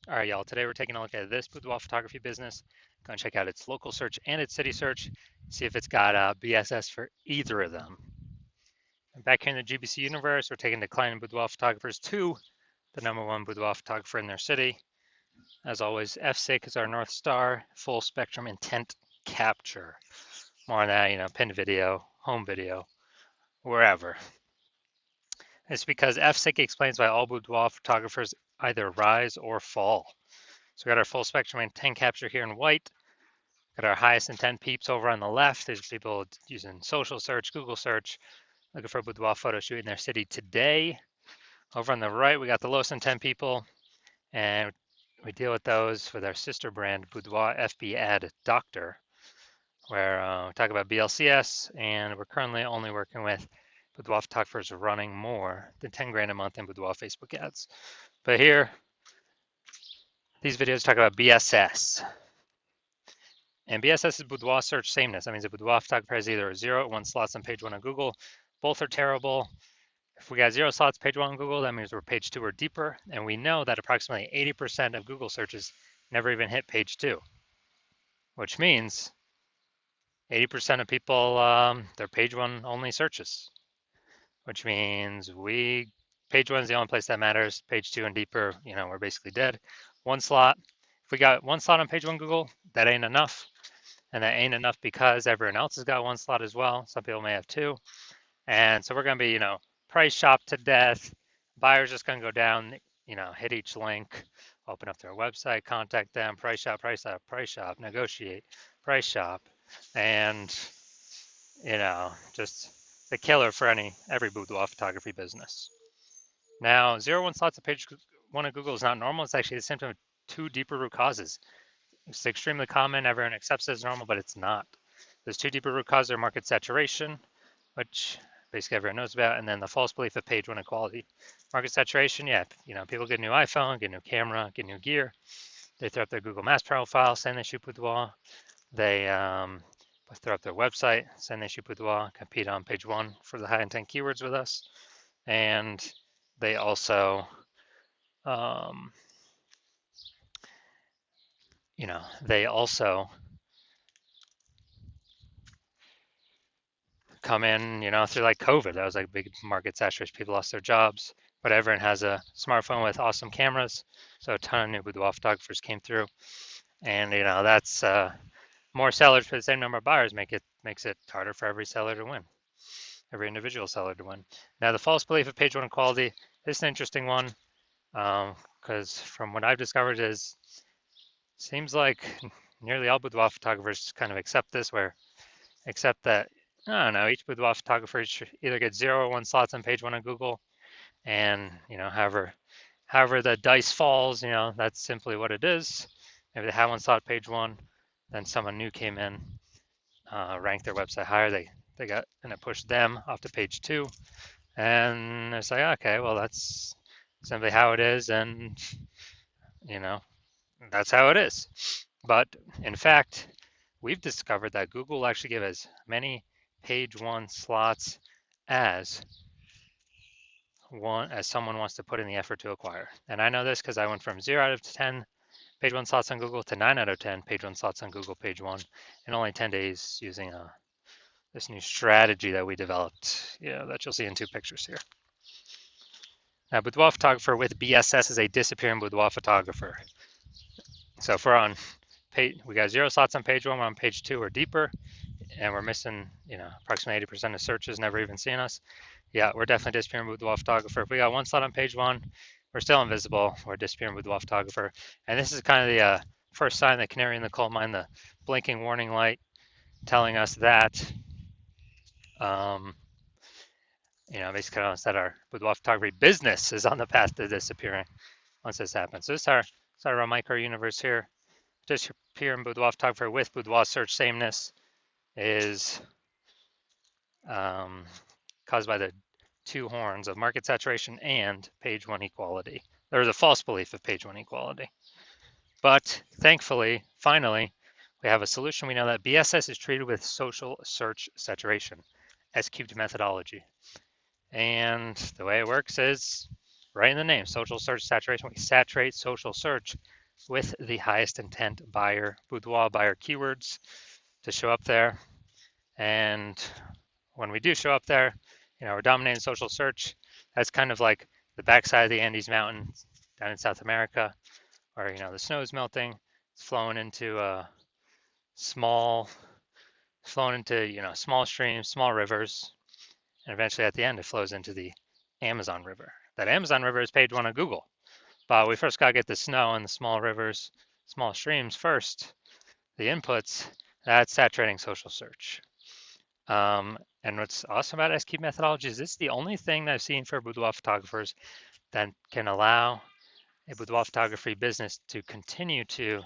All right, y'all. Today we're taking a look at this boudoir photography business. Going to check out its local search and its city search, see if it's got BSS for either of them. And back here in the GBC universe, we're taking declining boudoir photographers to the #1 boudoir photographer in their city. As always, FSIC is our North Star, full spectrum intent capture. More on that, pinned video, home video, wherever. It's because FSIC explains why all boudoir photographers either rise or fall. So we got our full spectrum intent capture here in white. Got our highest intent peeps over on the left. There's people using social search, Google search, looking for a boudoir photo shoot in their city today. Over on the right, we got the lowest intent people, and we deal with those with our sister brand, Boudoir FB Ad Doctor, where we talk about BLCS, and we're currently only working with boudoir photographers running more than 10 grand a month in boudoir Facebook ads. But here, these videos talk about BSS. And BSS is boudoir search sameness. That means a boudoir photographer has either 0 or 1 slots on page 1 on Google. Both are terrible. If we got 0 slots page 1 on Google, that means we're page 2 or deeper. And we know that approximately 80% of Google searches never even hit page 2, which means 80% of people, they're page 1 only searches, which means page 1 is the only place that matters. Page 2 and deeper, we're basically dead. 1 slot. If we got 1 slot on page 1 Google, that ain't enough. And that ain't enough because everyone else has got 1 slot as well. Some people may have 2. And so we're going to be, price shop to death. Buyers just going to go down, hit each link, open up their website, contact them, price shop, negotiate, price shop. And, just the killer for every boudoir photography business. Now, 0 1 slots of page 1 of Google is not normal. It's actually the symptom of 2 deeper root causes. It's extremely common. Everyone accepts it as normal, but it's not. There's 2 deeper root causes are market saturation, which basically everyone knows about, and then the false belief of page 1 equality. Market saturation, yeah, people get a new iPhone, get a new camera, get new gear. They throw up their Google Maps profile, saying they shoot boudoir. They throw up their website, saying they shoot boudoir, compete on page 1 for the high intent keywords with us. And they also, come in, through like COVID. That was like big market saturation. People lost their jobs, but everyone has a smartphone with awesome cameras. So a ton of new boudoir photographers came through. And, that's more sellers for the same number of buyers makes it harder for every seller to win, every individual seller to win. Now, the false belief of page 1 equality, this is an interesting one because from what I've discovered seems like nearly all boudoir photographers kind of accept that I don't know, each boudoir photographer either gets 0 or 1 slots on page 1 on Google, and however the dice falls, that's simply what it is. Maybe they had 1 slot page 1, then someone new came in, ranked their website higher, and it pushed them off to page 2, and it's like, okay, well, that's simply how it is, and that's how it is. But in fact, we've discovered that Google will actually give as many page 1 slots as someone wants to put in the effort to acquire. And I know this because I went from 0 out of 10 page 1 slots on Google to 9 out of 10 page 1 slots on Google page 1 in only 10 days using this new strategy that we developed, that you'll see in 2 pictures here. Now, boudoir photographer with BSS is a disappearing boudoir photographer. So if we're on page, we got 0 slots on page 1, we're on page 2 or deeper, and we're missing, approximately 80% of searches never even seeing us. Yeah, we're definitely disappearing boudoir photographer. If we got 1 slot on page 1, we're still invisible. We're disappearing boudoir photographer. And this is kind of the first sign, the canary in the coal mine, the blinking warning light telling us that, basically telling us that our boudoir photography business is on the path to disappearing once this happens. So this is our micro universe here. Disappearing boudoir photographer with boudoir search sameness is caused by the 2 horns of market saturation and page 1 equality. There's a false belief of page 1 equality. But thankfully, finally, we have a solution. We know that BSS is treated with social search saturation, S-cubed methodology. And the way it works is right in the name, social search saturation. We saturate social search with the highest intent buyer, boudoir buyer keywords to show up there. And when we do show up there, we're dominating social search. That's kind of like the backside of the Andes Mountains down in South America, where the snow is melting, it's flowing into small, small streams, small rivers, and eventually at the end it flows into the Amazon River. That Amazon River is page one on Google, but we first got to get the snow and the small rivers, small streams first. The inputs, that's saturating social search. And what's awesome about SQ methodology is it's the only thing that I've seen for boudoir photographers that can allow a boudoir photography business to continue to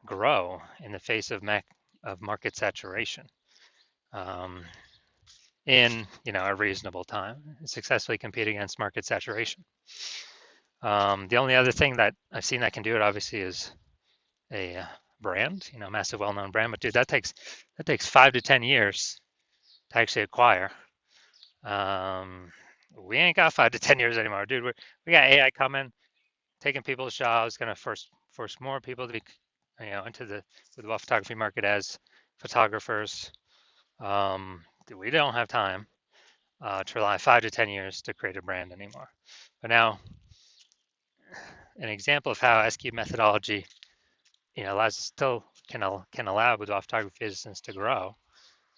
grow in the face of market saturation in a reasonable time, and successfully compete against market saturation. The only other thing that I've seen that can do it obviously is a brand, massive well-known brand. But dude, that takes 5 to 10 years to actually acquire. We ain't got 5 to 10 years anymore, dude. We got AI coming, taking people's jobs, gonna force more people to be, into the photography market as photographers. We don't have time to rely 5 to 10 years to create a brand anymore. But now, an example of how SQ methodology, still can allow boudoir photography business to grow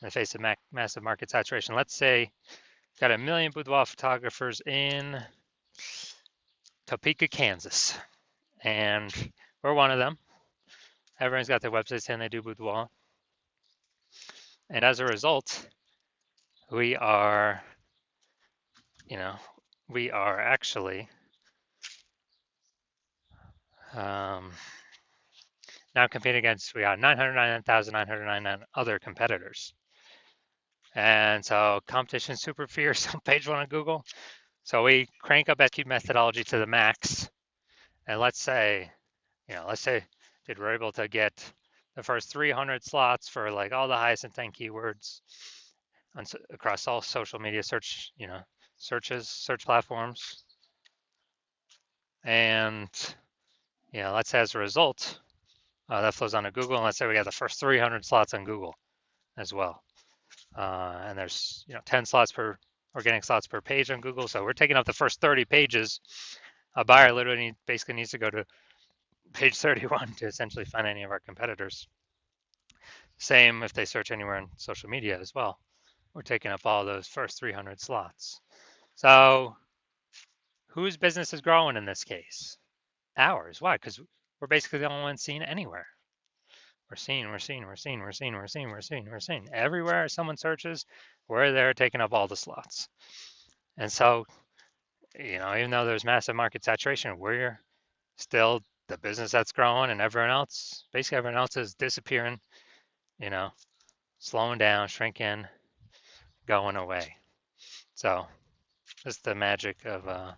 in the face of massive market saturation. Let's say got 1 million boudoir photographers in Topeka, Kansas, and we're one of them. Everyone's got their website saying they do boudoir, and as a result, we are actually now competing against, we got 999,999 other competitors. And so competition is super fierce on page one of Google. So we crank up SQ methodology to the max. And let's say dude, we're able to get the first 300 slots for like all the highest intent keywords across all social media search platforms. And let's say as a result, that flows onto Google, and let's say we got the first 300 slots on Google as well. And there's 10 slots per organic slots per page on Google, so we're taking up the first 30 pages. A buyer literally basically needs to go to page 31 to essentially find any of our competitors. Same if they search anywhere in social media as well. We're taking up all those first 300 slots. So whose business is growing in this case? Ours. Why? Because we're basically the only ones seen anywhere. We're seen. Everywhere someone searches, we're there taking up all the slots. And so, even though there's massive market saturation, we're still the business that's growing, and everyone else is disappearing, slowing down, shrinking, going away. So that's the magic of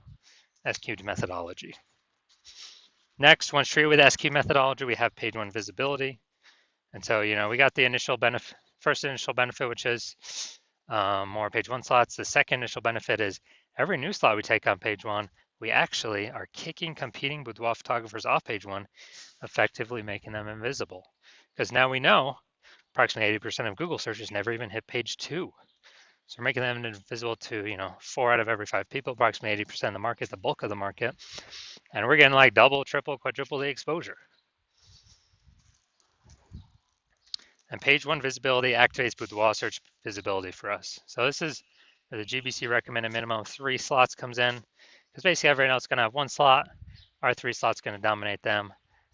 SQ methodology. Next, once treated with SQ methodology, we have page one visibility. And so, we got the first initial benefit, which is more page one slots. The second initial benefit is every new slot we take on page one, we actually are kicking competing boudoir photographers off page one, effectively making them invisible. Because now we know approximately 80% of Google searches never even hit page two. So we're making them invisible to, 4 out of every 5 people, approximately 80% of the market, the bulk of the market. And we're getting like double, triple, quadruple the exposure. And page one visibility activates boudoir search visibility for us. So this is where the GBC recommended minimum of 3 slots comes in, because basically everyone else is going to have 1 slot. Our 3 slots going to dominate them.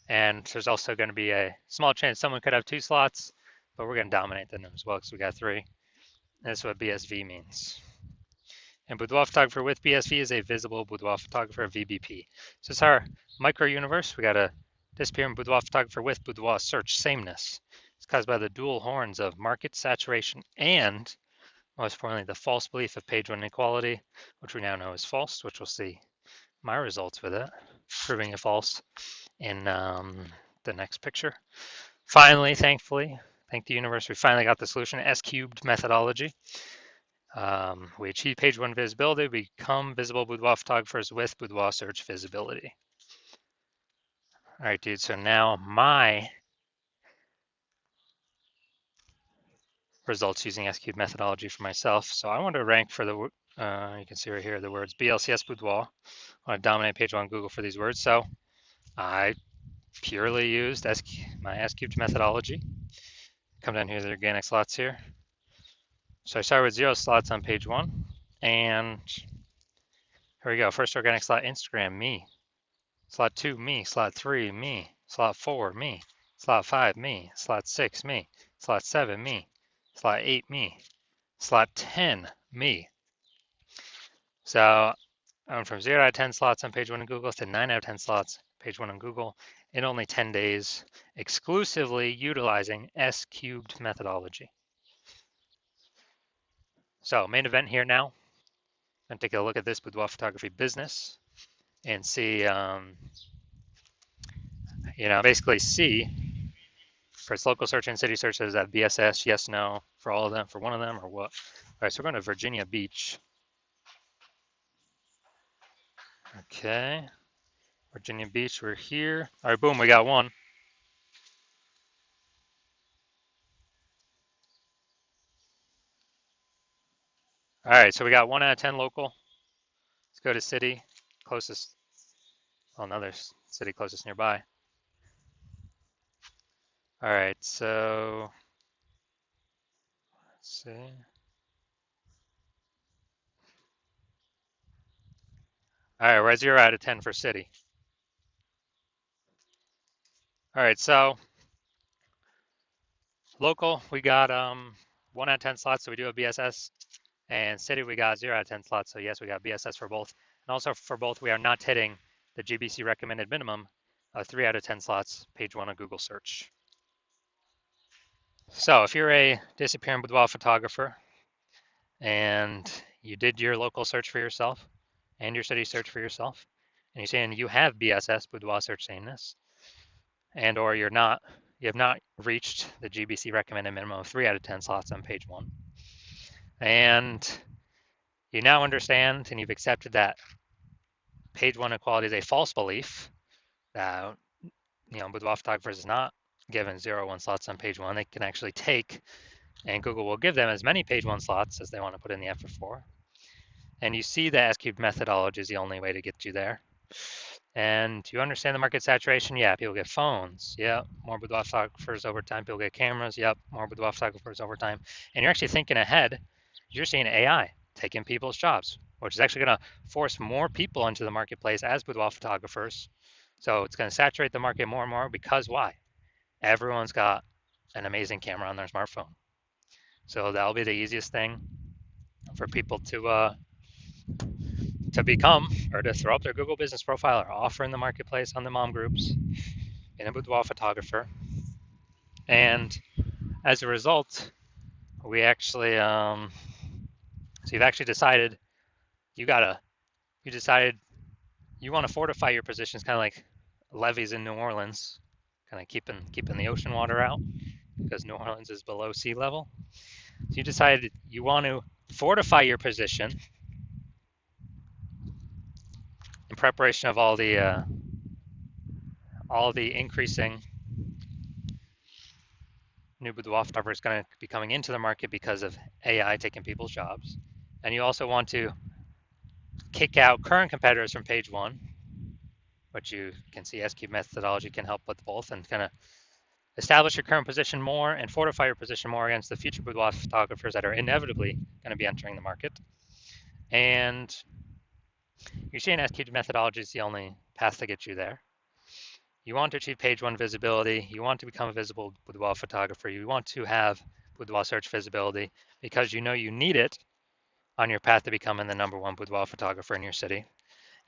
And there's also going to be a small chance someone could have 2 slots, but we're going to dominate them as well because we got 3. That's what BSV means. And boudoir photographer with BSV is a visible boudoir photographer, VBP. So it's our micro universe. We got a disappearing boudoir photographer with boudoir search sameness. It's caused by the dual horns of market saturation and, most importantly, the false belief of page one inequality, which we now know is false, which we'll see my results with it, proving it false in the next picture. Finally, thankfully, thank the universe, we finally got the solution, S-cubed methodology. We achieve page one visibility, we become visible boudoir photographers with boudoir search visibility. All right, dude. So now my results using SQ methodology for myself. So I want to rank for the, you can see right here, the words BLCS Boudoir. I want to dominate page one on Google for these words. So I purely used my S cubed methodology. Come down here to the organic slots here. So I started with 0 slots on page one. And here we go. First organic slot, Instagram, me. Slot 2, me. Slot 3, me. Slot 4, me. Slot 5, me. Slot 6, me. Slot 7, me. Slot 8, me. Slot 10, me. So I went from 0 out of 10 slots on page one on Google to 9 out of 10 slots page one on Google in only 10 days, exclusively utilizing S cubed methodology. So main event here now. I'm going to take a look at this boudoir photography business and see, basically see for its local search and city search, does that BSS, yes, no, for all of them, for one of them, or what? All right, so we're going to Virginia Beach. Okay, Virginia Beach, we're here. All right, boom, we got one. All right, so we got 1 out of 10 local. Let's go to city closest. Oh, another city closest nearby. All right, so let's see. All right, we're at 0 out of 10 for city. All right, so local, we got 1 out of 10 slots, so we do a BSS. And city, we got 0 out of 10 slots, so yes, we got BSS for both. And also for both, we are not hitting the GBC recommended minimum of 3 out of 10 slots, page one of Google search. So if you're a disappearing boudoir photographer and you did your local search for yourself and your city search for yourself, and you're saying you have BSS, boudoir search sameness, and or you have not reached the GBC recommended minimum of 3 out of 10 slots on page one, and you now understand and you've accepted that page one equality is a false belief, that boudoir photographers is not given 0-1 slots on page one. They can actually take, and Google will give them as many page one slots as they want to put in the effort for. And you see that S-cubed methodology is the only way to get you there. And you understand the market saturation? Yeah, people get phones. Yep, more boudoir photographers over time. People get cameras. Yep, more boudoir photographers over time. And you're actually thinking ahead. You're seeing AI taking people's jobs, which is actually going to force more people into the marketplace as boudoir photographers. So it's going to saturate the market more and more because why? Everyone's got an amazing camera on their smartphone. So that'll be the easiest thing for people to become, or to throw up their Google business profile or offer in the marketplace on the mom groups in a boudoir photographer. And as a result, we actually, so you've actually decided you decided you want to fortify your positions, kind of like levees in New Orleans, kind of keeping the ocean water out because New Orleans is below sea level. So you decided you want to fortify your position in preparation of all the increasing new boudoir photographers going to be coming into the market because of AI taking people's jobs. And you also want to kick out current competitors from page one, which you can see S-cubed methodology can help with both, and kind of establish your current position more and fortify your position more against the future boudoir photographers that are inevitably going to be entering the market. And you're seeing S-cubed methodology is the only path to get you there. You want to achieve page one visibility. You want to become a visible boudoir photographer. You want to have boudoir search visibility because you know you need it on your path to becoming the #1 boudoir photographer in your city.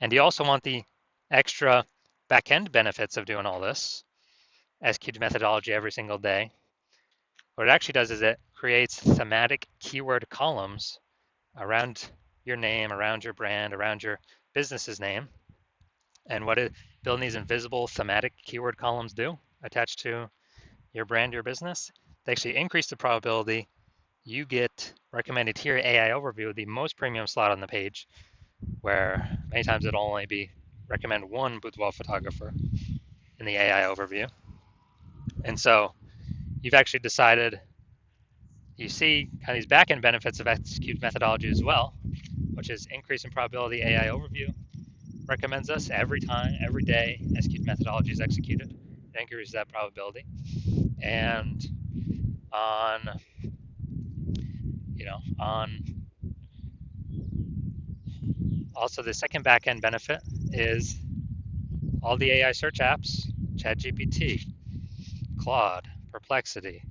And you also want the extra back-end benefits of doing all this, S-cubed methodology every single day. What it actually does is it creates thematic keyword columns around your name, around your brand, around your business's name. And what building these invisible thematic keyword columns do attached to your brand, your business, they actually increase the probability you get recommended here AI overview, the most premium slot on the page, where many times it'll only be recommend one boudoir photographer. in the AI overview. And so you've actually decided, you see kind of these back-end benefits of execute methodology as well, which is increase in probability AI overview recommends us every time, every day, execute methodology is executed. It increases that probability. And on, on also the second back-end benefit is all the AI search apps, ChatGPT, Claude, Perplexity,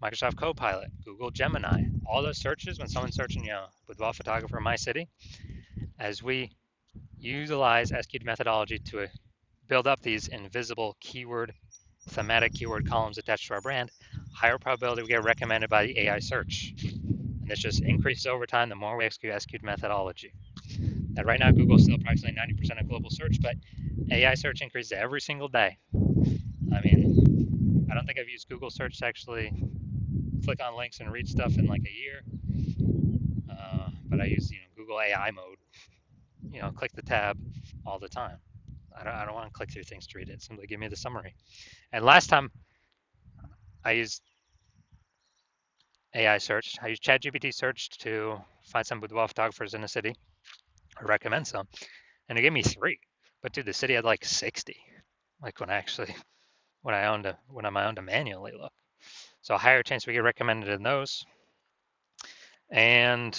Microsoft Copilot, Google Gemini, all those searches when someone's searching, boudoir photographer in my city, as we utilize SQL methodology to build up these invisible thematic keyword columns attached to our brand, higher probability we get recommended by the AI search. And this just increases over time the more we execute SQL methodology. Now, right now, Google is still approximately 90% of global search, but AI search increases every single day. I mean, I don't think I've used Google search to actually click on links and read stuff in like a year. But I use Google AI mode. Click the tab all the time. I don't want to click through things to read it. Simply give me the summary. And last time I used AI search, I used ChatGPT search to find some boudoir photographers in the city or recommend some, and it gave me 3. But dude, the city had like 60. Like when I owned to manually look. So a higher chance we get recommended in those. And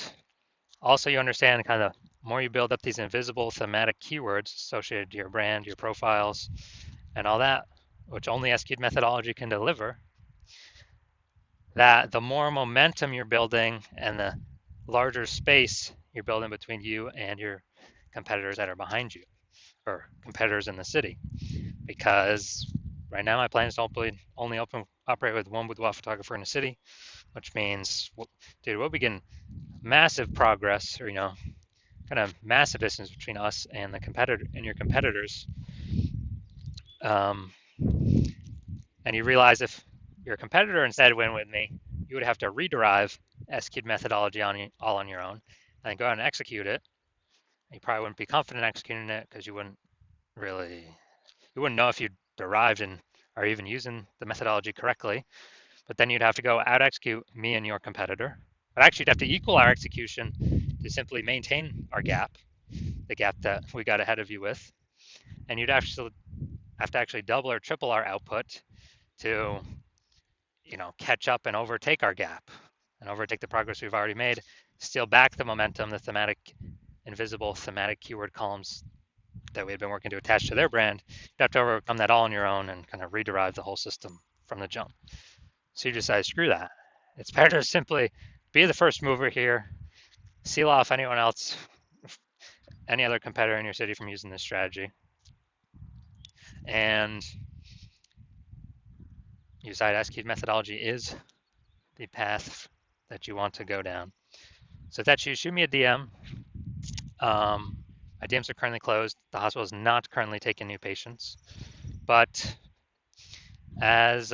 also you understand kind of more you build up these invisible thematic keywords associated to your brand, your profiles, and all that, which only SQL methodology can deliver, that the more momentum you're building and the larger space you're building between you and your competitors that are behind you or competitors in the city. Because right now my plan is to only operate with one boudoir photographer in the city, which means, dude, we'll begin massive progress or, kind of massive distance between us and your competitors. And you realize if your competitor instead went with me, you would have to rederive SQL methodology all on your own and go out and execute it. You probably wouldn't be confident executing it because you wouldn't know if you derived and are even using the methodology correctly. But then you'd have to go out execute me and your competitor. But actually, you'd have to equal our execution to simply maintain our gap, the gap that we got ahead of you with. And you'd actually have to actually double or triple our output to, catch up and overtake our gap and overtake the progress we've already made, steal back the momentum, the invisible thematic keyword columns that we had been working to attach to their brand. You'd have to overcome that all on your own and kind of rederive the whole system from the jump. So you decide, screw that. It's better to simply be the first mover here, seal off anyone else, any other competitor in your city from using this strategy. And you decide SQL methodology is the path that you want to go down. So if that's you, shoot me a DM. My DMs are currently closed. The hospital is not currently taking new patients. But as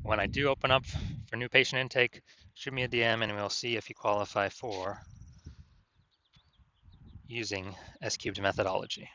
when I do open up for new patient intake, shoot me a DM and we'll see if you qualify for using S-cubed methodology.